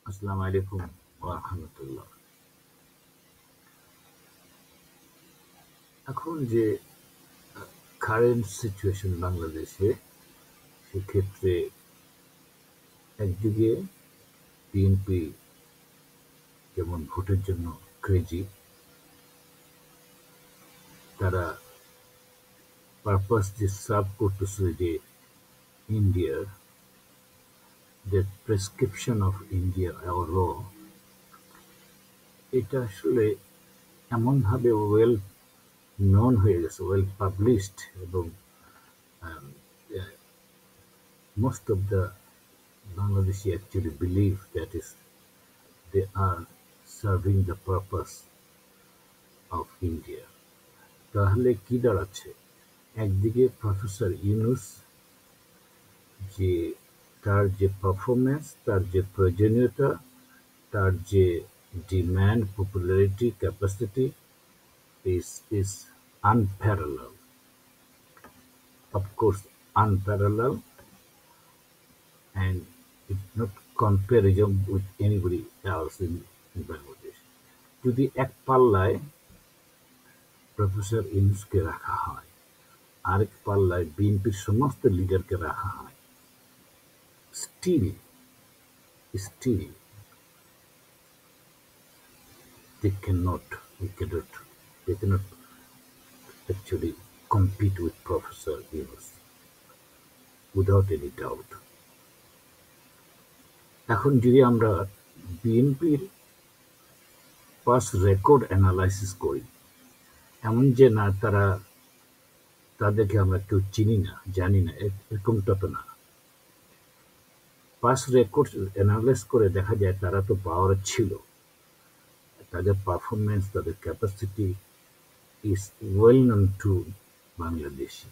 আসসালামু আলাইকুম ওয়া রাহমাতুল্লাহ। এখন যে কারেন্ট সিচুয়েশন বাংলাদেশে, সেক্ষেত্রে একদিকে বিএনপি যেমন ভোটের জন্য ক্রেজি, তারা পারপাস যে সার্ভ করতেছে যে ইন্ডিয়ার যে প্রেসক্রিপশন অফ ইন্ডিয়া ল, এটা আসলে এমনভাবে ওয়েল নন হয়ে গেছে, ওয়েল পাবলিশড, এবং most of the Bangladeshi actually believe that is they are serving the purpose of India. তাহলে কি দাঁড়াচ্ছে? একদিকে প্রফেসর ইউনূস, যে তার যে পারফরমেন্স, তার যে প্রয়োজনীয়তা, তার যে demand, popularity, capacity is unparalleled. Of course, unparalleled, and it's not comparison with anybody else in Bangladesh. যদি এক পাল্লায় প্রফেসর ইউনূসকে রাখা হয়, আরেক পাল্লায় বিএনপির সমস্ত লিডারকে রাখা হয়, still still they cannot actually compete with Professor Yunus without any doubt. এখন যদি আমরা বিএনপির পাস্ট রেকর্ড অ্যানালাইসিস করি, এমন যে না তাদেরকে আমরা কেউ চিনি না, জানি না, এরকমটা তো না। পাস্ট রেকর্ড অ্যানালাইজ করে দেখা যায় তারা তো পাওয়ার ছিল, তাদের পারফরমেন্স, তাদের capacity is well known to Bangladeshi.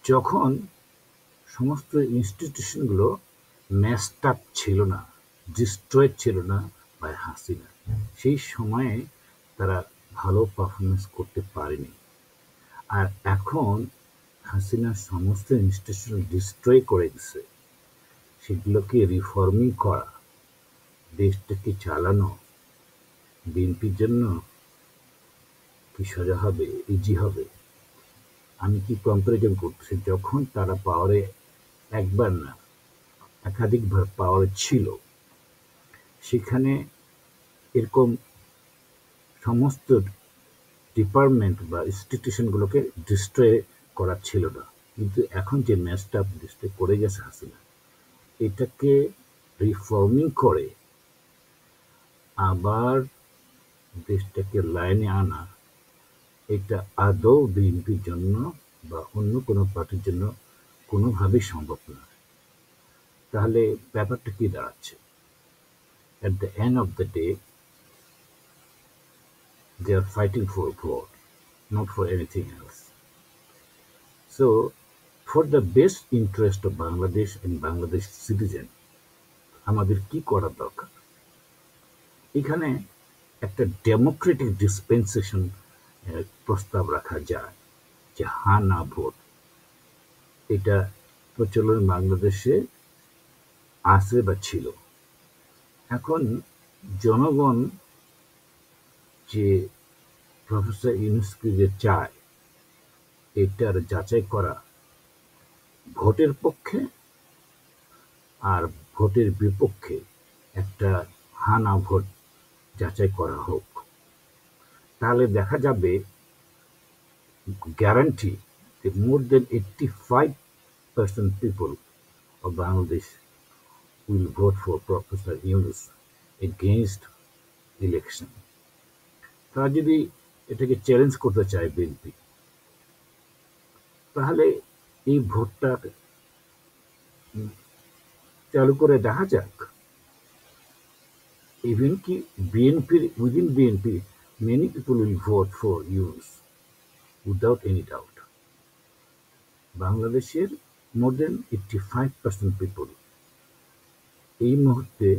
যখন সমস্ত ইনস্টিটিউশনগুলো ম্যাস্ট আপ ছিল না, ডিস্ট্রয়েড ছিল না বাই হাসিনা, সেই সময়ে তারা ভালো পারফরমেন্স করতে পারেনি। আর এখন হাসিনার সমস্ত ইনস্টিটিউশন ডিস্ট্রয় করে দিছে, সেগুলোকে রিফর্মিং করা, দেশটাকে চালানো বিএনপির জন্য কি সোজা হবে, ইজি হবে? আমি কি কম্পারিজন করতেছি, যখন তারা পাওয়ারে একবার না একাধিকবার পাওয়ারে ছিল, সেখানে এরকম সমস্ত ডিপার্টমেন্ট বা ইনস্টিটিউশনগুলোকে ডিস্ট্রয় করা ছিল না। কিন্তু এখন যে ম্যাচটা ডিস্ট্রয় করে গেছে হাসিনা, এটাকে রিফর্মিং করে আবার দেশটাকে লাইনে আনা, এটা আদৌ বিএনপির জন্য বা অন্য কোনো পার্টির জন্য কোনোভাবেই সম্ভব না। তাহলে ব্যাপারটা কি দাঁড়াচ্ছে? At the end of the day, they are fighting for vote, not for anything else. So, for the best interest of Bangladesh and Bangladesh citizen, আমাদের কি করা দরকার? এখানে একটা ডেমোক্রেটিক ডিসপেন্সেশন প্রস্তাব রাখা যায়, যে হা না ভোট, এটা প্রচলন বাংলাদেশে আছে বা ছিল। এখন জনগণ যে প্রফেসর ইউনূসকে যে চায়, এটার যাচাই করা ভোটের পক্ষে আর ভোটের বিপক্ষে একটা হা না ভোট যাচাই করা হোক। তাহলে দেখা যাবে গ্যারান্টি যে মোর দেন 85% people of Bangladesh will vote for Professor Yunus against election. তারা যদি এটাকে চ্যালেঞ্জ করতে চায় বিএনপি, তাহলে এই ভোটটা চালু করে দেখা যাক। ইভেন কি বিএনপির within BNP many people will vote for Yunus without any doubt. বাংলাদেশের more than 85% people এই মুহূর্তে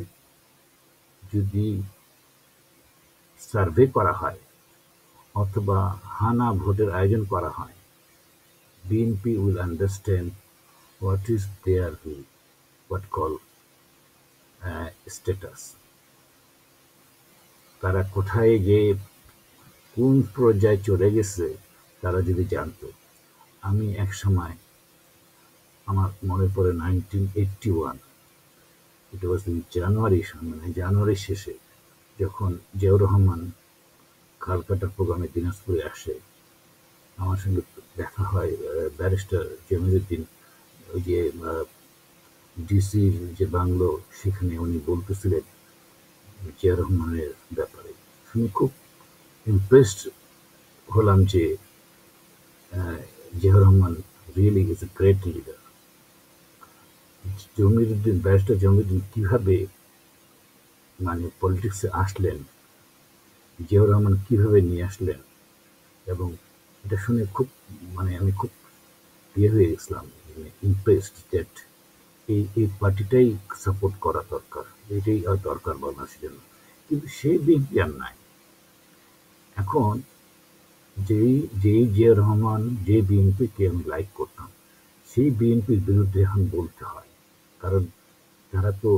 যদি সার্ভে করা হয় অথবা হানা ভোটের আয়োজন করা হয়, BNP will understand what is their what call status, তারা কোথায় গিয়ে কোন পর্যায়ে চলে গেছে তারা যদি জানতো। আমি এক সময়, আমার মনে পড়ে 1981, ইট ওয়াজ ইন জানুয়ারি, মানে জানুয়ারি শেষে, যখন জিয়াউর রহমান কালকাটা প্রোগ্রামে দিনাজপুরে আসে, আমার সঙ্গে দেখা হয় ব্যারিস্টার জমিরুদ্দিন, ওই যে ডিসির যে বাংলো, সেখানে উনি বলতেছিলেন জিয়া রহমানের ব্যাপারে। শুনে খুব ইমপ্রেসড হলাম যে Zia Rahman really is a great leader. Jamiruddin, barrister Jamiruddin কিভাবে মানে পলিটিক্সে আসলেন, জিয়াউর রহমান কিভাবে নিয়ে আসলেন, এবং এটা শুনে খুব, মানে আমি খুব হয়ে গেছিলাম, ইমপ্রেসড দ্যাট এই পার্টিটাই সাপোর্ট করা দরকার, এটাই দরকার বাংলাদেশের জন্য। কিন্তু সেই বিএনপি আর নাই এখন। যেই যেই জিয়া রহমান, যে বিএনপিকে আমি লাইক করতাম, সেই বিএনপির বিরুদ্ধে এখন বলতে হয়, কারণ তারা তো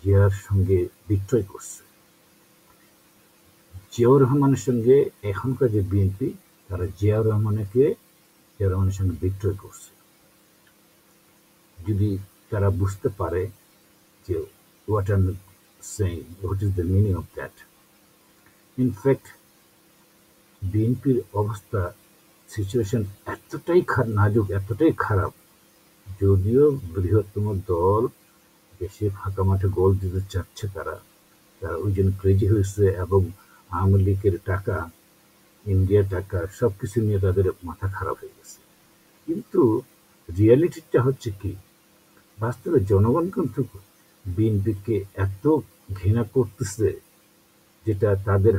জিয়ার সঙ্গে বিক্রয় করছে। জিয়াউর রহমানের সঙ্গে এখনকার যে বিএনপি, তারা জিয়াউর রহমানের সঙ্গে বিক্রয় করছে। যদি তারা বুঝতে পারে যে what I'm saying, what is the meaning of that. In fact, বিএনপির অবস্থা, সিচুয়েশন এতটাই নাজুক, এতটাই খারাপ, যদিও বৃহত্তম দল, দেশে ফাঁকা মাঠে গোল দিতে চাচ্ছে, তারা ওই জন্য ক্রেজি হয়েছে, এবং আওয়ামী লীগের টাকা, ইন্ডিয়ার টাকা, সবকিছু নিয়ে তাদের মাথা খারাপ হয়ে গেছে। কিন্তু রিয়ালিটিটা হচ্ছে কি, বাস্তবে জনগণ কিন্তু বিএনপিকে এত ঘৃণা করতেছে, যেটা তাদের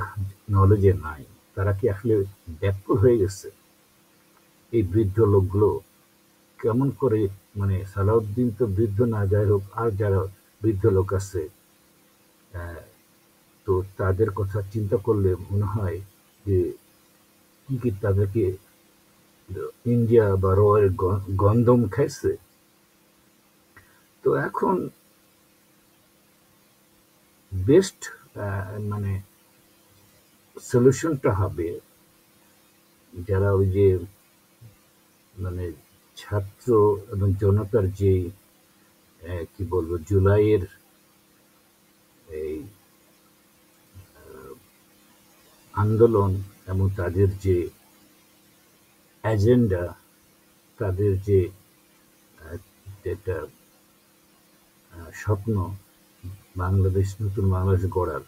নলেজে নাই। তারা কি আসলে ব্যাকুল হয়ে গেছে? এই বৃদ্ধ লোকগুলো কেমন করে, মানে সালাউদ্দিন তো বৃদ্ধ না, যাই হোক, আর যারা বৃদ্ধ লোক আছে, তো তাদের কথা চিন্তা করলে মনে হয় যে কি তাদেরকে ইন্ডিয়া বা রয়ের গন্ধম খাইছে। তো এখন বেস্ট মানে সলিউশনটা হবে, যারা ওই যে মানে ছাত্র এবং জনতার যে কি বলবো, জুলাইয়ের এই আন্দোলন এবং তাদের যে এজেন্ডা, তাদের যে যেটা স্বপ্ন, বাংলাদেশ, নতুন বাংলাদেশ গড়ার,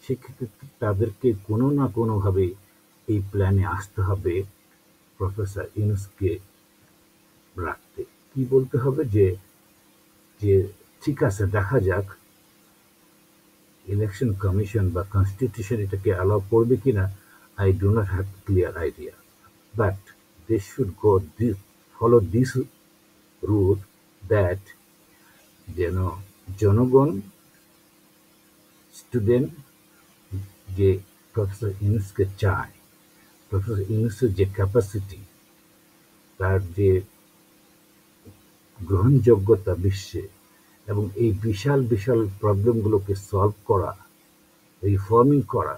সেক্ষেত্রে তাদেরকে কোনো না কোনোভাবে এই প্ল্যানে আসতে হবে, প্রফেসর ইউনূসকে রাখতে। কি বলতে হবে যে যে ঠিক আছে, দেখা যাক ইলেকশন কমিশন বা কনস্টিটিউশন এটাকে অ্যালাউ করবে কিনা, I do not have clear idea, but they should go follow this rule, that যেন জনগণ, স্টুডেন্ট যে প্রফেসর ইউনূসকে চায়, প্রফেসর ইউনূসের যে ক্যাপাসিটি, তার যে গ্রহণযোগ্যতা বিশ্বে, এবং এই বিশাল বিশাল প্রবলেমগুলোকে সলভ করা, রিফর্মিং করা,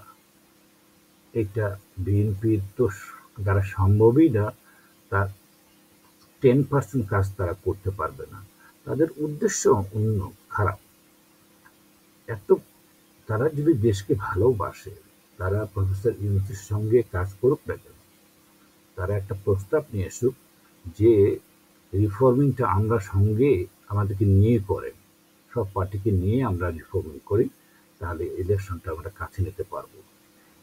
এটা বিএনপির তো দ্বারা সম্ভবই না। তার 10% কাজ তারা করতে পারবে না। তাদের উদ্দেশ্য অন্য, খারাপ। এত তারা যদি দেশকে ভালোবাসে, তারা প্রফেসর ইউনূসের সঙ্গে কাজ করুক না কেন, তারা একটা প্রস্তাব নিয়ে আসুক যে রিফর্মিংটা আমরা সঙ্গে আমাদেরকে নিয়ে করেন, সব পার্টিকে নিয়ে আমরা রিফর্মিং করি, তাহলে ইলেকশনটা আমরা কাছে নিতে পারবো।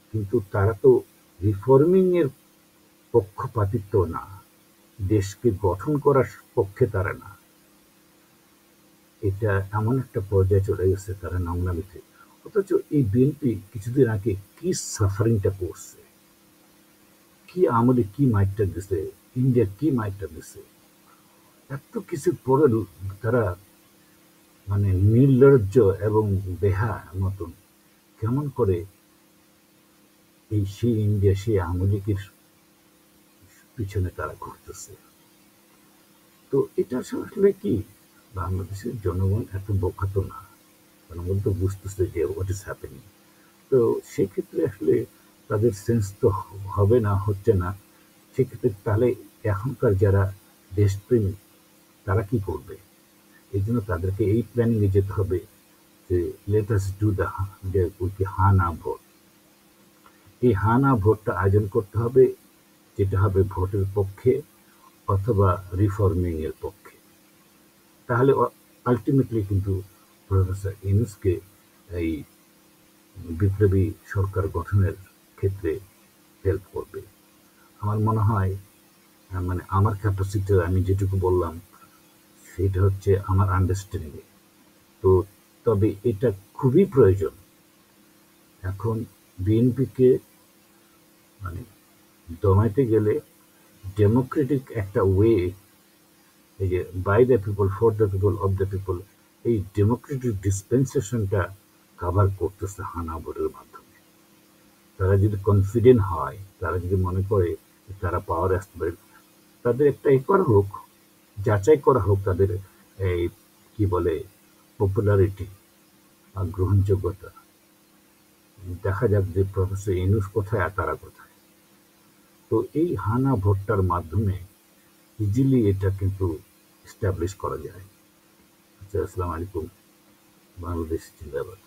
কিন্তু তারা তো রিফর্মিং এর পক্ষপাতিত্ব না, দেশকে গঠন করার পক্ষে তারা না। এটা এমন একটা পর্যায়ে চলে গেছে তারা নোংরামিতে। অথচ এই বিএনপি কিছুদিন আগে কি সাফারিংটা করছে, কি আমাদের কি মাইটটা দিছে, ইন্ডিয়া কি মাইটটা দিছে, এত কিছু পরে তারা মানে নির্লজ্জ এবং বেহা মতন কেমন করে এই সেই ইন্ডিয়া, সেই আমেরিকার পিছনে তারা ঘুরতেছে। তো এটা আসলে কি, বাংলাদেশের জনগণ এত বোকা তো না। কারণ ওরা তো বুঝতেছে যে হোয়াট ইজ হ্যাপেনিং। তো সেক্ষেত্রে আসলে তাদের সেন্স তো হবে না, হচ্ছে না। সেক্ষেত্রে তাহলে এখনকার যারা দেশপ্রেমী তারা কি করবে? এই জন্য তাদেরকে এই প্ল্যানিংয়ে যেতে হবে যে লেট আস ডু দ্য যে হা না ভোট। এই হা না ভোটটা আয়োজন করতে হবে, যেটা হবে ভোটের পক্ষে অথবা রিফর্মিং এর পক্ষে। তাহলে আলটিমেটলি কিন্তু প্রফেসর ইউনূসকে এই বিপ্লবী সরকার গঠনের ক্ষেত্রে হেল্প করবে। আমার মনে হয়, মানে আমার ক্যাপাসিটি আমি যেটুকু বললাম সেটা হচ্ছে আমার আন্ডারস্ট্যান্ডিং। তো তবে এটা খুবই প্রয়োজন এখন বিএনপিকে মানে দমাইতে গেলে ডেমোক্রেটিক একটা ওয়ে, এই যে by the people for the people of the people, এই ডেমোক্রেটিক ডিসপেন্সেশনটা কাভার করতেছে হানা ভোটের মাধ্যমে। তারা যদি কনফিডেন্ট হয়, তারা যদি মনে করে তারা পাওয়ার আসতে পারে, তাদের একটা করা হোক, যাচাই করা হোক তাদের এই কি বলে পপুলারিটি আর গ্রহণযোগ্যতা। দেখা যাক যে প্রফেসর ইউনূস কোথায় আর তারা কোথায়। তো এই হানা ভোটটার মাধ্যমে ইজিলি এটা কিন্তু এস্টাবলিশ করা যায়। আচ্ছা, আসসালামু আলাইকুম। বাংলাদেশ জিন্দাবাদ।